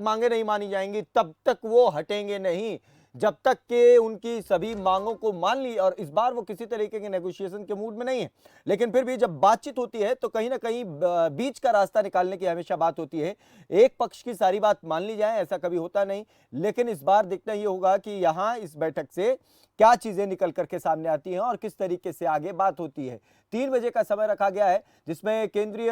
मांगे नहीं मानी जाएंगी तब तक वो हटेंगे नहीं, जब तक कि उनकी सभी मांगों को मान ली। और इस बार वो किसी तरीके के नेगोशिएशन के मूड में नहीं है, लेकिन फिर भी जब बातचीत होती है तो कहीं ना कहीं बीच का रास्ता निकालने की हमेशा बात होती है। एक पक्ष की सारी बात मान ली जाए ऐसा कभी होता नहीं, लेकिन इस बार देखना ये होगा कि यहाँ इस बैठक से क्या चीजें निकल करके सामने आती हैं और किस तरीके से आगे बात होती है। 3 बजे का समय रखा गया है, जिसमें केंद्रीय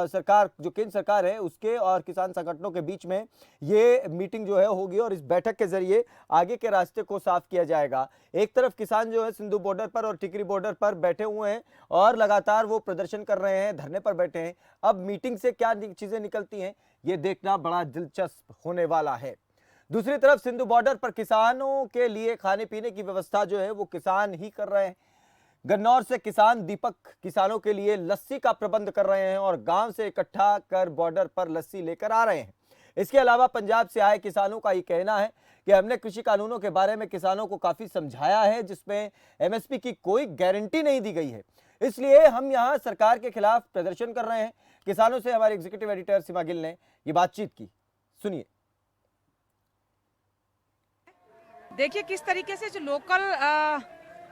सरकार, जो केंद्र सरकार है उसके और किसान संगठनों के बीच में ये मीटिंग जो है होगी और इस बैठक के जरिए आगे के रास्ते को साफ किया जाएगा। एक तरफ किसान जो है सिंधु बॉर्डर पर और टिकरी बॉर्डर पर बैठे हुए हैं और लगातार वो प्रदर्शन कर रहे हैं, धरने पर बैठे हैं। अब मीटिंग से क्या चीजें निकलती हैं ये देखना बड़ा दिलचस्प होने वाला है। दूसरी तरफ सिंधु बॉर्डर पर किसानों के लिए खाने पीने की व्यवस्था जो है वो किसान ही कर रहे हैं। गन्नौर से किसान दीपक किसानों के लिए लस्सी का प्रबंध कर रहे हैं और गांव से इकट्ठा कर बॉर्डर पर लस्सी लेकर आ रहे हैं। इसके अलावा पंजाब से आए किसानों का ये कहना है कि हमने कृषि कानूनों के बारे में किसानों को काफी समझाया है, जिसमें एमएसपी की कोई गारंटी नहीं दी गई है, इसलिए हम यहां सरकार के खिलाफ प्रदर्शन कर रहे हैं। किसानों से हमारे एग्जीक्यूटिव एडिटर सीमा गिल ने ये बातचीत की, सुनिए। देखिए किस तरीके से जो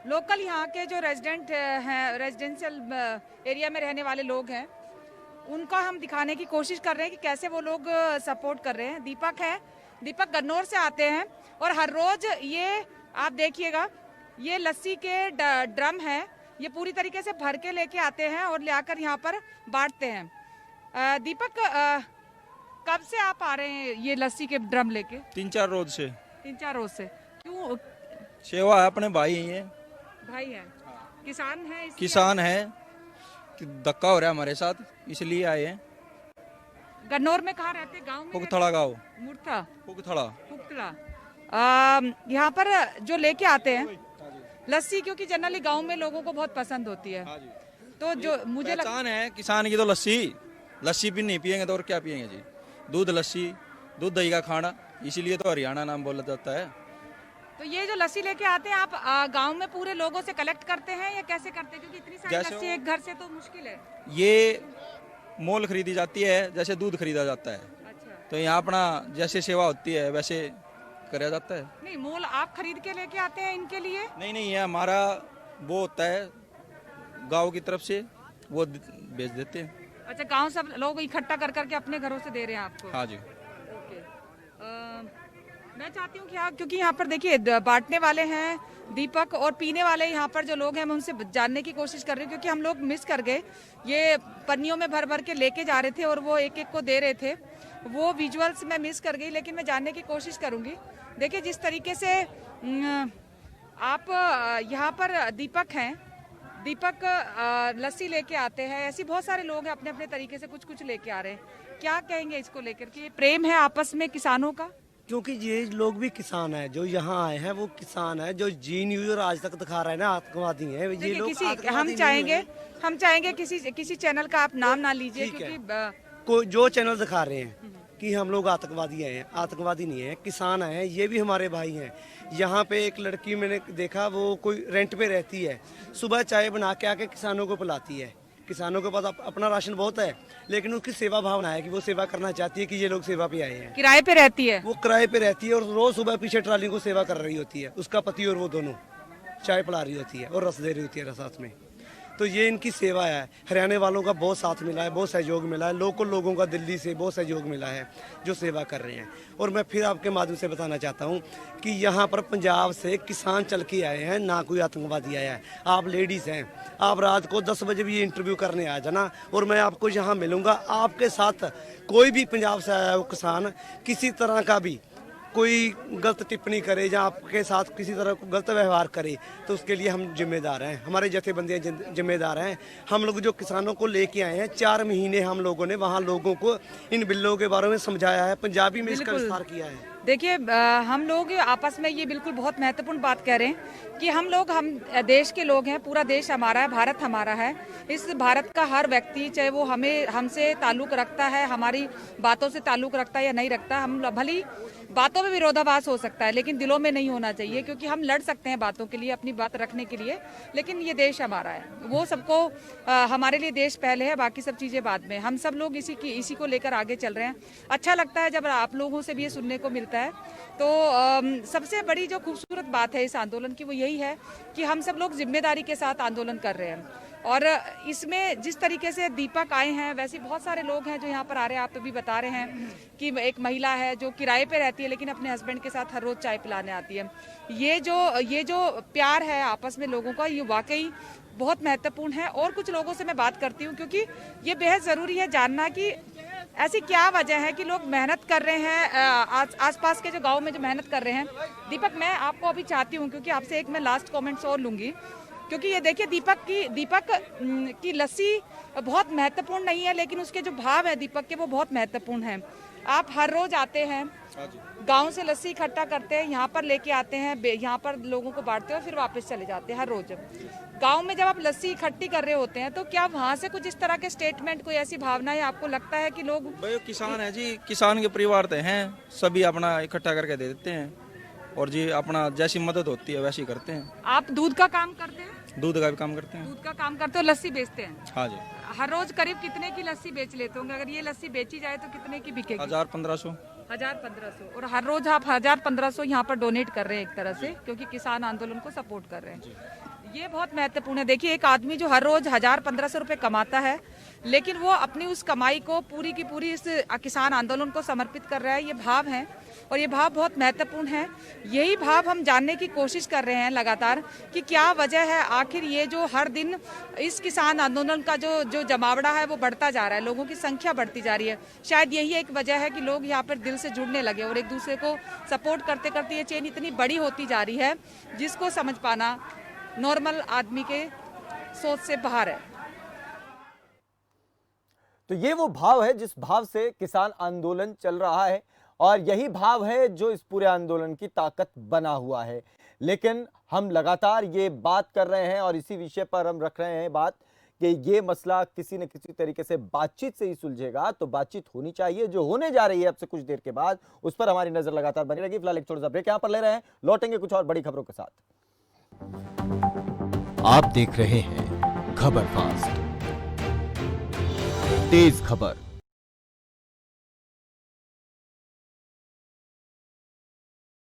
लोकल यहाँ के जो रेजिडेंट हैं, रेजिडेंशियल एरिया में रहने वाले लोग हैं, उनका हम दिखाने की कोशिश कर रहे हैं कि कैसे वो लोग सपोर्ट कर रहे हैं। दीपक गन्नौर से आते हैं और हर रोज ये आप देखिएगा ये लस्सी के ड्रम है, ये पूरी तरीके से भर के लेके आते हैं और ले आकर यहाँ पर बांटते हैं। दीपक कब से आप आ रहे हैं ये लस्सी के ड्रम लेके? 3-4 रोज से। 3-4 रोज से। क्यों? सेवा है, अपने भाई हैं, भाई है, किसान है, किसान है, धक्का हो रहा है हमारे साथ, इसलिए आए हैं। गन्नौर में कहाँ रहते? गांव में? पुगथड़ा गाँव। मुर्था पुगथड़ा। यहाँ पर जो लेके आते हैं लस्सी, क्योंकि जनरली गांव में लोगों को बहुत पसंद होती है, तो जो मुझे पहचान है किसान की तो लस्सी भी नहीं पियेंगे तो और क्या पियेंगे जी। दूध दही का खाना, इसीलिए तो हरियाणा नाम बोला जाता है। तो ये जो लस्सी लेके आते हैं आप गांव में पूरे लोगों से कलेक्ट करते हैं या कैसे करते हैं? क्योंकि इतनी सारी लस्सी एक घर से तो मुश्किल है। ये मोल खरीदी जाती है, जैसे दूध खरीदा जाता है। अच्छा। तो यहाँ अपना जैसे सेवा होती है वैसे करा जाता है। नहीं, मोल आप खरीद के लेके आते हैं इनके लिए? नहीं, ये हमारा वो होता है गाँव की तरफ से, वो बेच देते हैं। अच्छा, गाँव सब लोग इकट्ठा कर करके अपने घरों से दे रहे हैं आपको? हाँ जी। ओके। मैं चाहती हूँ कि क्योंकि यहाँ पर देखिए बांटने वाले हैं दीपक और पीने वाले यहाँ पर जो लोग हैं, मैं उनसे जानने की कोशिश कर रही हूँ, क्योंकि हम लोग मिस कर गए। ये पन्नियों में भर भर के लेके जा रहे थे और वो एक एक को दे रहे थे, वो विजुअल्स मैं मिस कर गई, लेकिन मैं जानने की कोशिश करूँगी। देखिए जिस तरीके से आप यहाँ पर दीपक लस्सी लेके आते हैं, ऐसे बहुत सारे लोग हैं अपने अपने तरीके से कुछ लेके आ रहे हैं। क्या कहेंगे इसको लेकर कि ये प्रेम है आपस में किसानों का? क्योंकि ये लोग भी किसान है, जो यहाँ आए हैं वो किसान है, जो जी न्यूज और आज तक दिखा रहे हैं ना आतंकवादी हैं ये लोग। हम चाहेंगे किसी चैनल का आप नाम ना लीजिए, क्योंकि जो चैनल दिखा रहे हैं कि हम लोग आतंकवादी हैं, आतंकवादी नहीं है, किसान हैं, ये भी हमारे भाई हैं। यहाँ पे एक लड़की मैंने देखा, वो कोई रेंट पे रहती है, सुबह चाय बना के आके किसानों को पिलाती है। किसानों के पास अपना राशन बहुत है, लेकिन उसकी सेवा भावना है कि वो सेवा करना चाहती है कि ये लोग सेवा पे आए हैं। किराए पे रहती है, वो किराए पे रहती है और रोज सुबह पीछे ट्राली को सेवा कर रही होती है, उसका पति और वो दोनों चाय पिला रही होती है और रस दे रही होती है साथ में। तो ये इनकी सेवा है। हरियाणा वालों का बहुत साथ मिला है, बहुत सहयोग मिला है, लोकल लोगों का दिल्ली से बहुत सहयोग मिला है जो सेवा कर रहे हैं। और मैं फिर आपके माध्यम से बताना चाहता हूँ कि यहाँ पर पंजाब से किसान चल के आए हैं, ना कोई आतंकवादी आया है। आप लेडीज़ हैं, आप रात को 10 बजे भी ये इंटरव्यू करने आ जाना और मैं आपको यहाँ मिलूँगा। आपके साथ कोई भी पंजाब से आया हो किसान किसी तरह का भी कोई गलत टिप्पणी करे या आपके साथ किसी तरह को गलत व्यवहार करे तो उसके लिए हम जिम्मेदार हैं, हमारे जथेबंदियाँ जिम्मेदार हैं। हम लोग जो किसानों को लेके आए हैं, 4 महीने हम लोगों ने वहाँ लोगों को इन बिलों के बारे में समझाया है, पंजाबी में इसका विस्तार किया है। देखिए हम लोग आपस में ये बिल्कुल बहुत महत्वपूर्ण बात कह रहे हैं कि हम देश के लोग हैं, पूरा देश हमारा है, भारत हमारा है। इस भारत का हर व्यक्ति, चाहे वो हमसे ताल्लुक रखता है, हमारी बातों से ताल्लुक रखता है या नहीं रखता, हम भली बातों में विरोधाभास हो सकता है लेकिन दिलों में नहीं होना चाहिए, क्योंकि हम लड़ सकते हैं बातों के लिए, अपनी बात रखने के लिए, लेकिन ये देश हमारा है। वो सबको हमारे लिए देश पहले है, बाकी सब चीज़ें बाद में। हम सब लोग इसी को लेकर आगे चल रहे हैं। अच्छा लगता है जब आप लोगों से भी ये सुनने को मिलता है। तो सबसे बड़ी जो खूबसूरत बात है इस आंदोलन की वो यही है कि हम सब लोग जिम्मेदारी के साथ आंदोलन कर रहे हैं। और इसमें जिस तरीके से दीपक आए हैं, वैसे बहुत सारे लोग हैं जो यहाँ पर आ रहे हैं। आप तो भी बता रहे हैं कि एक महिला है जो किराए पे रहती है लेकिन अपने हस्बैंड के साथ हर रोज चाय पिलाने आती है। ये जो प्यार है आपस में लोगों का, ये वाकई बहुत महत्वपूर्ण है। और कुछ लोगों से मैं बात करती हूँ क्योंकि ये बेहद ज़रूरी है जानना कि ऐसी क्या वजह है कि लोग मेहनत कर रहे हैं, आसपास के जो गाँव में जो मेहनत कर रहे हैं। दीपक, मैं आपको अभी चाहती हूँ, क्योंकि आपसे एक मैं लास्ट कॉमेंट्स और लूँगी, क्योंकि ये देखिए दीपक की लस्सी बहुत महत्वपूर्ण नहीं है लेकिन उसके जो भाव है दीपक के वो बहुत महत्वपूर्ण हैं। आप हर रोज आते हैं, गांव से लस्सी इकट्ठा करते हैं, यहाँ पर लेके आते हैं, यहाँ पर लोगों को बांटते हैं और फिर वापस चले जाते हैं हर रोज। गांव में जब आप लस्सी इकट्ठी कर रहे होते हैं तो क्या वहाँ से कुछ इस तरह के स्टेटमेंट, कोई ऐसी भावना है आपको लगता है कि लोग? भाई किसान है जी, किसान के परिवार तो हैं, सभी अपना इकट्ठा करके दे देते हैं और जी अपना जैसी मदद होती है वैसी करते हैं। आप दूध का काम करते हैं? दूध का भी काम करते हैं। दूध का काम करते हो, लस्सी बेचते हैं? हाँ जी। हर रोज करीब कितने की लस्सी बेच लेते होंगे? अगर ये लस्सी बेची जाए तो कितने की बिकेगी? 1000-1500। 1000-1500। और हर रोज आप 1000-1500 यहाँ पर डोनेट कर रहे हैं एक तरह से, क्योंकि किसान आंदोलन को सपोर्ट कर रहे हैं। ये बहुत महत्वपूर्ण है। देखिए एक आदमी जो हर रोज 1000-1500 रुपए कमाता है लेकिन वो अपनी उस कमाई को पूरी की पूरी इस किसान आंदोलन को समर्पित कर रहा है। ये भाव है और ये भाव बहुत महत्वपूर्ण है। यही भाव हम जानने की कोशिश कर रहे हैं लगातार कि क्या वजह है आखिर ये जो हर दिन इस किसान आंदोलन का जो जमावड़ा है वो बढ़ता जा रहा है, लोगों की संख्या बढ़ती जा रही है। शायद यही एक वजह है कि लोग यहाँ पर दिल से जुड़ने लगे और एक दूसरे को सपोर्ट करते करते ये चेन इतनी बड़ी होती जा रही है जिसको समझ पाना नॉर्मल आदमी के सोच से बाहर है। तो ये वो भाव है जिस भाव से किसान आंदोलन चल रहा है और यही भाव है जो इस पूरे आंदोलन की ताकत बना हुआ है। लेकिन हम लगातार ये बात कर रहे हैं और इसी विषय पर हम रख रहे हैं बात कि ये मसला किसी न किसी तरीके से बातचीत से ही सुलझेगा। तो बातचीत होनी चाहिए, जो होने जा रही है अब से कुछ देर के बाद, उस पर हमारी नजर लगातार बनी रहेगी। फिलहाल एक छोटा सा ब्रेक यहाँ पर ले रहे हैं, लौटेंगे कुछ और बड़ी खबरों के साथ। आप देख रहे हैं खबर फास्ट, तेज खबर।